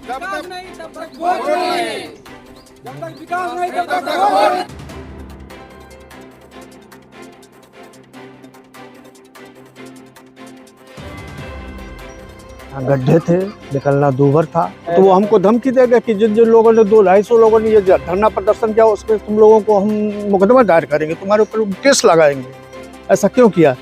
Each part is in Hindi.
जब तक नहीं तब तक वोट नहीं, जब तक विकास नहीं तब तक वोट। गड्ढे थे, निकलना दूभर था, तो वो हमको धमकी दे गए कि जिन जिन लोगों ने 200-250 लोगों ने ये धरना प्रदर्शन किया उसमें तुम लोगों को हम मुकदमा दायर करेंगे, तुम्हारे ऊपर केस लगाएंगे। ऐसा क्यों किया?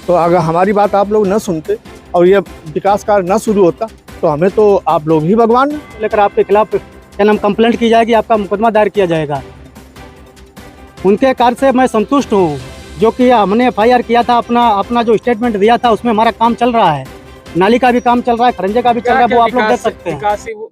तो अगर हमारी बात आप लोग न सुनते और ये विकास कार्य न शुरू होता तो हमें तो आप लोग ही भगवान लेकर आपके खिलाफ क्या नाम कंप्लेंट की जाएगी, आपका मुकदमा दायर किया जाएगा। उनके कार्य से मैं संतुष्ट हूँ, जो कि हमने FIR किया था, अपना जो स्टेटमेंट दिया था उसमें हमारा काम चल रहा है, नाली का भी काम चल रहा है, खरंजे का भी चल रहा है, वो आप लोग देख सकते हैं।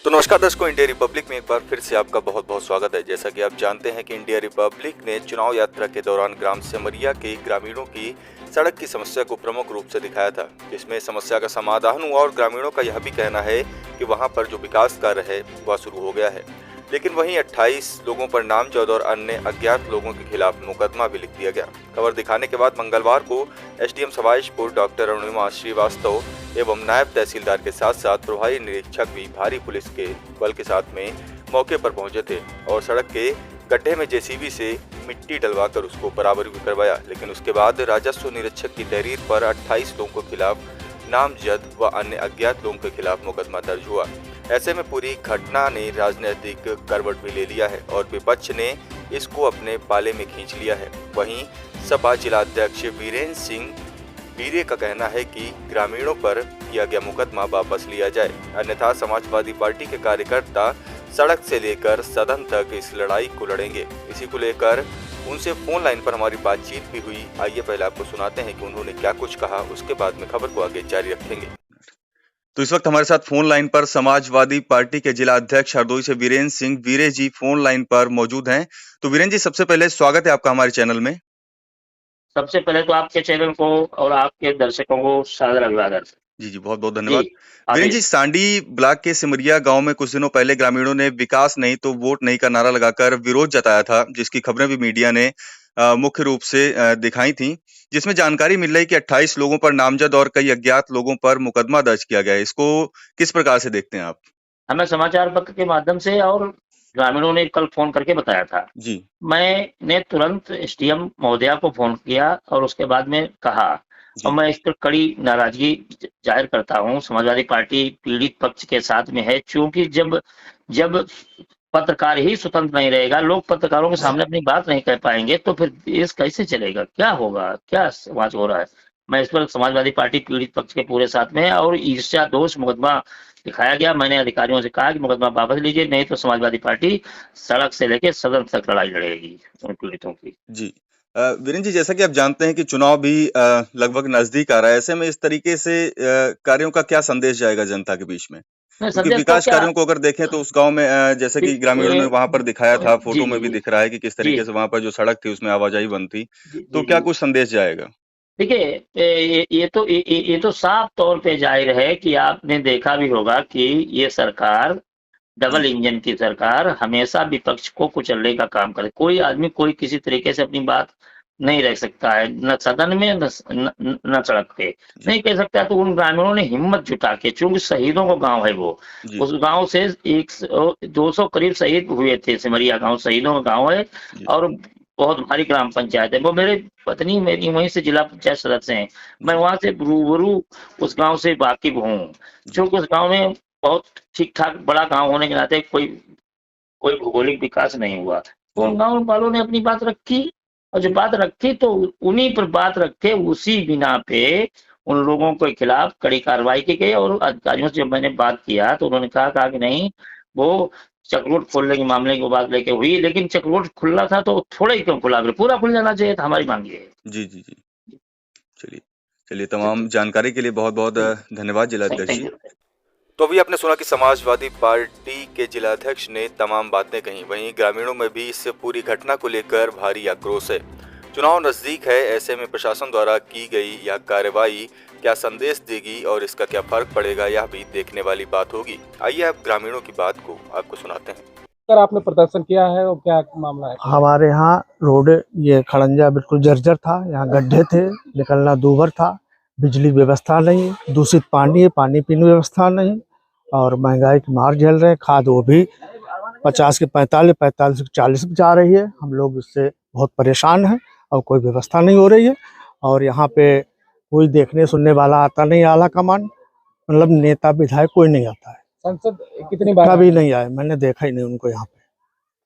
तो नमस्कार दर्शकों, इंडिया रिपब्लिक में एक बार फिर से आपका बहुत बहुत स्वागत है। जैसा कि आप जानते हैं कि इंडिया रिपब्लिक ने चुनाव यात्रा के दौरान ग्राम सेमरिया के ग्रामीणों की सड़क की समस्या को प्रमुख रूप से दिखाया था, जिसमें समस्या का समाधान हुआ और ग्रामीणों का यह भी कहना है कि वहां पर जो विकास कार्य है वह शुरू हो गया है। लेकिन वहीं 28 लोगों पर नामजद और अन्य अज्ञात लोगों के खिलाफ मुकदमा भी लिख दिया गया। खबर दिखाने के बाद मंगलवार को SDM सवाईशपुर डॉक्टर अरुणिमा श्रीवास्तव एवं नायब तहसीलदार के साथ साथ प्रभारी निरीक्षक भी भारी पुलिस के बल के साथ में मौके पर पहुंचे थे और सड़क के गड्ढे में JCB से मिट्टी डलवाकर उसको बराबर भी करवाया। लेकिन उसके बाद राजस्व निरीक्षक की तहरीर पर 28 लोगों के खिलाफ नामजद व अन्य अज्ञात लोगों के खिलाफ मुकदमा दर्ज हुआ। ऐसे में पूरी घटना ने राजनीतिक करवट भी ले लिया है और विपक्ष ने इसको अपने पाले में खींच लिया है। वहीं सपा जिलाध्यक्ष वीरेंद्र सिंह वीरे का कहना है कि ग्रामीणों पर किया गया मुकदमा वापस लिया जाए, अन्यथा समाजवादी पार्टी के कार्यकर्ता सड़क से लेकर सदन तक इस लड़ाई को लड़ेंगे। इसी को लेकर उनसे फोन लाइन पर हमारी बातचीत भी हुई। आइए पहले आपको सुनाते हैं कि उन्होंने क्या कुछ कहा, उसके बाद में खबर को आगे जारी रखेंगे। तो इस वक्त हमारे साथ फोन लाइन पर समाजवादी पार्टी के जिला अध्यक्ष हरदोई से वीरेंद्र सिंह वीरे जी फोन लाइन पर मौजूद हैं। तो वीरेंद्र जी, सबसे पहले स्वागत है आपका हमारे चैनल में। सबसे पहले तो आपके चैनल को और आपके दर्शकों को सादर अभिवादन। जी बहुत बहुत धन्यवाद। वीरेंद्र जी, सांडी ब्लॉक के सिमरिया गांव में कुछ दिनों पहले ग्रामीणों ने विकास नहीं तो वोट नहीं का नारा लगाकर विरोध जताया था, जिसकी खबरें भी मीडिया ने मुख्य रूप से दिखाई थी, जिसमें जानकारी मिल रही कि 28 लोगों पर नामजद और कई अज्ञात लोगों पर मुकदमा दर्ज किया गया है। इसको किस प्रकार से देखते हैं आप? हमें समाचार पत्र के माध्यम से और ग्रामीणों ने कल फोन करके बताया था जी। मैंने तुरंत SDM महोदया को फोन किया और उसके बाद में कहा, और मैं इस पर कड़ी नाराजगी जाहिर करता हूं। समाजवादी पार्टी पीड़ित पक्ष के साथ में है, क्योंकि जब पत्रकार ही स्वतंत्र नहीं रहेगा, लोग पत्रकारों के सामने अपनी बात नहीं कह पाएंगे, तो फिर देश कैसे चलेगा, क्या होगा, क्या समाज हो रहा है। मैं इस पर समाजवादी पार्टी पीड़ित पक्ष के पूरे साथ में है और ईर्ष्या दोष मुकदमा दिखाया गया। मैंने अधिकारियों से कहा कि मुकदमा वापस लीजिए, नहीं तो समाजवादी पार्टी सड़क से लेकर सदन तक लड़ाई लड़ेगी उन पीड़ितों की। जी वीरेंद्र जी, जैसा कि आप जानते हैं कि चुनाव भी लगभग नजदीक आ रहा है, ऐसे में इस तरीके से कार्यों का क्या संदेश जाएगा जनता के बीच में? क्योंकि विकास कार्यों को अगर देखें तो उस गांव में जैसे कि ग्रामीणों ने वहां पर दिखाया था, फोटो में भी दिख रहा है कि किस तरीके से वहां पर जो सड़क थी उसमें आवाजाही बंद थी, तो क्या कुछ संदेश जाएगा? देखिए, ये तो साफ तौर पे जाहिर है कि आपने देखा भी होगा कि ये सरकार डबल इंजन की सरकार हमेशा विपक्ष को कुचलने का काम करे। कोई आदमी कोई किसी तरीके से अपनी बात नहीं रख सकता है, न सदन में न सड़क पे नहीं कह सकता। तो उन ग्रामीणों ने हिम्मत जुटा के, चूंकि शहीदों का गांव है वो, उस गांव से 200 करीब शहीद हुए थे। सिमरिया गांव शहीदों का गांव है और बहुत भारी ग्राम पंचायत है। वो मेरे पत्नी मेरी वहीं से जिला पंचायत सदस्य हैं, मैं वहां से रूबरू उस गांव से वाकिफ हूँ। चूंकि उस गांव में बहुत ठीक ठाक बड़ा गांव होने के नाते कोई भौगोलिक विकास नहीं हुआ। तो उन गांव वालों ने अपनी बात रखी, और जो बात रखी तो उन्हीं पर बात रखे, उसी बिना पे उन लोगों के खिलाफ कड़ी कार्रवाई की गई। और अधिकारियों से जब मैंने बात किया तो उन्होंने कहा कि नहीं, वो चक्रवोट खोलने के मामले की बात लेके हुई, लेकिन चक्रवोट खुलना था तो थोड़ा ही क्यों खुला, पूरा खुल जाना चाहिए था। हमारी मांग है। जी। चलिए तमाम जानकारी के लिए बहुत बहुत धन्यवाद जिलाध्यक्ष जी। तो अभी आपने सुना कि समाजवादी पार्टी के जिलाध्यक्ष ने तमाम बातें कही, वहीं ग्रामीणों में भी इस पूरी घटना को लेकर भारी आक्रोश है। चुनाव नजदीक है, ऐसे में प्रशासन द्वारा की गई यह कार्रवाई क्या संदेश देगी और इसका क्या फर्क पड़ेगा, यह भी देखने वाली बात होगी। आइए आप ग्रामीणों की बात को आपको सुनाते हैं। सर, आपने प्रदर्शन किया है और क्या मामला है? हमारे यहाँ रोड ये खड़ंजा बिल्कुल जर्जर था, यहाँ गड्ढे थे, निकलना दूभर था, बिजली व्यवस्था नहीं, दूषित पानी है, पानी पीने व्यवस्था नहीं, और महंगाई की मार झेल रहे हैं। खाद वो भी 50 के 45, 45 के 40 पे जा रही है। हम लोग इससे बहुत परेशान हैं और कोई व्यवस्था नहीं हो रही है। और यहाँ पे कोई देखने सुनने वाला आता नहीं, आला कमान मतलब नेता विधायक कोई नहीं आता है। संसद कितनी बार कभी नहीं आए, मैंने देखा ही नहीं उनको यहाँ पे।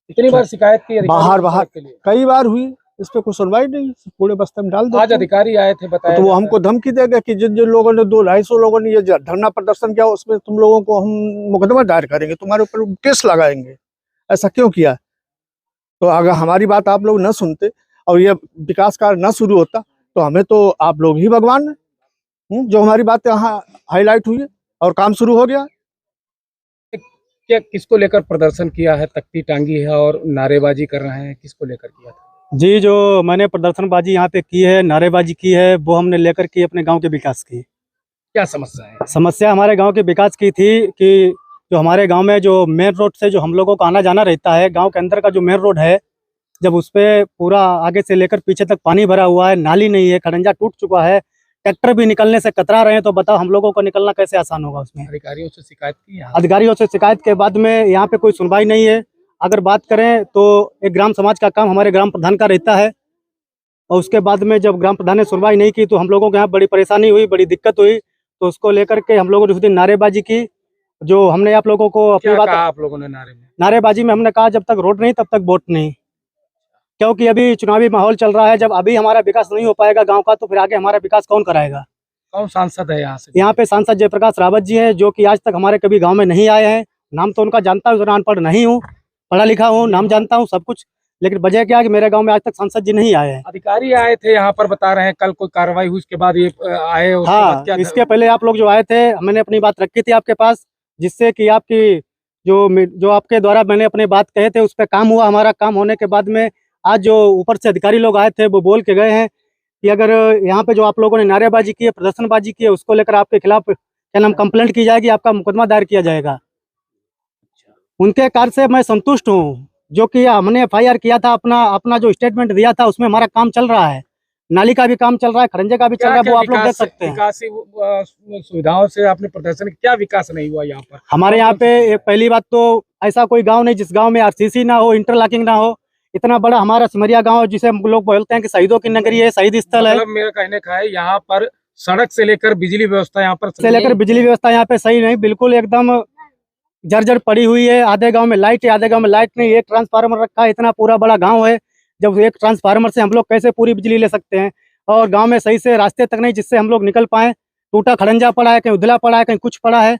कितनी बार शिकायत की अधिकारियों बाहर के लिए? कई बार हुई, इस पे कोई सुनवाई नहीं, पूरे बस्ते में डाल आज देते हैं। अधिकारी आए थे, बताया तो वो जाता हमको धमकी देगा कि जिन जिन लोगों ने 200-250 लोगों ने ये धरना प्रदर्शन किया उसमें तुम लोगों को हम मुकदमा दायर करेंगे, तुम्हारे ऊपर केस लगाएंगे। ऐसा क्यों किया? तो अगर हमारी बात आप लोग न सुनते और ये विकास कार्य न शुरू होता तो हमें तो आप लोग ही भगवान हैं। जो हमारी बात यहाँ हाईलाइट हुई है और काम शुरू हो गया। क्या किसको लेकर प्रदर्शन किया है? तख्ती टांगी है और नारेबाजी कर रहे हैं, किसको लेकर किया था? जी, जो मैंने प्रदर्शनबाजी यहाँ पे की है, नारेबाजी की है, वो हमने लेकर की अपने गांव के विकास की। क्या समस्या है? समस्या हमारे गांव के विकास की थी कि जो हमारे गांव में जो मेन रोड से जो हम लोगों का आना जाना रहता है, गांव के अंदर का जो मेन रोड है, जब उस पे पूरा आगे से लेकर पीछे तक पानी भरा हुआ है, नाली नहीं है, खड़ंजा टूट चुका है, ट्रैक्टर भी निकलने से कतरा रहे हैं, तो बताओ हम लोगों को निकलना कैसे आसान होगा उसमें। अधिकारियों से शिकायत की है? अधिकारियों से शिकायत के बाद में यहाँ पे कोई सुनवाई नहीं है। अगर बात करें तो एक ग्राम समाज का काम हमारे ग्राम प्रधान का रहता है, और उसके बाद में जब ग्राम प्रधान ने सुनवाई नहीं की तो हम लोगों के यहाँ बड़ी परेशानी हुई, बड़ी दिक्कत हुई। तो उसको लेकर के हम लोगों ने उस दिन नारेबाजी की। जो हमने आप लोगों को अपनी क्या बात, कहा आप लोगों ने नारे में? नारेबाजी में हमने कहा जब तक रोड नहीं तब तक वोट नहीं, क्योंकि अभी चुनावी माहौल चल रहा है। जब अभी हमारा विकास नहीं हो पाएगा गांव का, तो फिर आगे हमारा विकास कौन कराएगा। कौन सांसद है यहाँ से? यहाँ पे सांसद जयप्रकाश रावत जी हैं, जो कि आज तक हमारे कभी गांव में नहीं आए हैं। नाम तो उनका जानता हूँ, अनपढ़ नहीं हूँ, पढ़ा लिखा हूँ, नाम जानता हूँ सब कुछ, लेकिन वजह क्या है कि मेरे गांव में आज तक सांसद जी नहीं आए हैं। अधिकारी आए थे यहाँ पर, बता रहे हैं कल कोई कार्रवाई हुई, उसके बाद ये आए। उसके बाद हाँ, क्या इसके पहले आप लोग जो आए थे, मैंने अपनी बात रखी थी आपके पास, जिससे कि आपकी जो आपके द्वारा मैंने अपनी बात कहे थे उस पर काम हुआ। हमारा काम होने के बाद में आज जो ऊपर से अधिकारी लोग आए थे वो बोल के गए हैं कि अगर यहाँ पे जो आप लोगों ने नारेबाजी की है, प्रदर्शनबाजी की है, उसको लेकर आपके खिलाफ क्या नाम कंप्लेंट की जाएगी, आपका मुकदमा दायर किया जाएगा। उनके कार्य से मैं संतुष्ट हूँ, जो कि हमने FIR किया था, अपना जो स्टेटमेंट दिया था उसमें हमारा काम चल रहा है। नाली का भी काम चल रहा है, खरंजे का भी चल रहा है, वो आप लोग देख सकते हैं। विकास सुविधाओं से आपने प्रदर्शन, क्या विकास नहीं हुआ यहाँ पर? हमारे यहाँ पे एक पहली बात तो ऐसा कोई गांव नहीं जिस गांव में RCC ना हो, इंटरलॉकिंग ना हो। इतना बड़ा हमारा सिमरिया गांव, जिसे हम लोग बोलते हैं कि शहीदों की नगरी है, शहीद स्थल है। मतलब मेरा कहने का है यहाँ पर सड़क से लेकर बिजली व्यवस्था यहाँ पर से लेकर बिजली व्यवस्था यहाँ पे सही नहीं, बिल्कुल एकदम जर्जर पड़ी हुई है। आधे गांव में लाइट है, आधे गांव में लाइट नहीं। एक ट्रांसफार्मर रखा है, इतना पूरा बड़ा गांव है, जब एक ट्रांसफार्मर से हम लोग कैसे पूरी बिजली ले सकते हैं। और गांव में सही से रास्ते तक नहीं जिससे हम लोग निकल पाए। टूटा खड़ंजा पड़ा है, कहीं उधला पड़ा है, कहीं कुछ पड़ा है।